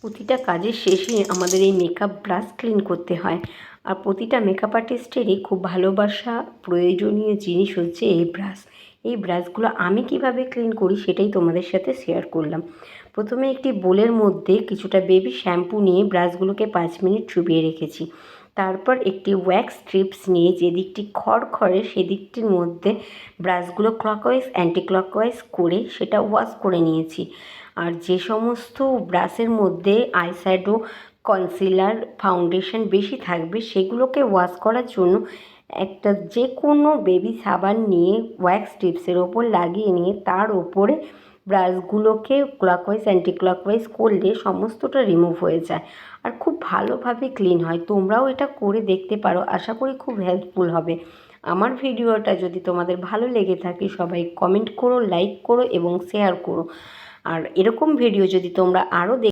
প্রতিটা কাজের শেষে আমাদের এই মেকআপ ব্রাশ ক্লিন করতে হয়। আর প্রতিটা মেকআপ আর্টিস্টেরই খুব ভালোবাসা প্রয়োজনীয় জিনিস হচ্ছে এই ব্রাশ। এই ব্রাশগুলো আমি কিভাবে ক্লিন করি সেটাই তোমাদের সাথে শেয়ার করলাম। প্রথমে একটি বোলের মধ্যে কিছুটা বেবি শ্যাম্পু নিয়ে ব্রাশগুলোকে 5 মিনিট চুবিয়ে রেখেছি। তারপর একটি ওয়্যাক্স স্ট্রিপস নিয়ে যেদিকটি খড়খড়ে সেদিকটির মধ্যে ব্রাশগুলো ক্লকওয়াইজ অ্যান্টি ক্লকওয়াইজ করে সেটা ওয়াশ করে নিয়েছি। আর যে সমস্ত ব্রাশের মধ্যে আইশ্যাডো, কনসিলার, ফাউন্ডেশন বেশি থাকবে সেগুলোকে ওয়াশ করার জন্য একটা যে কোনো বেবি সাবান নিয়ে ওয়্যাক্স টিপসের ওপর লাগিয়ে নিয়ে তার ওপরে ব্রাশগুলোকে ক্লকওয়াইজ অ্যান্টি ক্লকওয়াইজ করলে সমস্তটা রিমুভ হয়ে যায় আর খুব ভালোভাবে ক্লিন হয়। তোমরাও এটা করে দেখতে পারো, আশা করি খুব হেল্পফুল হবে। আমার ভিডিওটা যদি তোমাদের ভালো লেগে থাকে সবাই কমেন্ট করো, লাইক করো এবং শেয়ার করো। আর এরকম ভিডিও যদি তোমরা আরও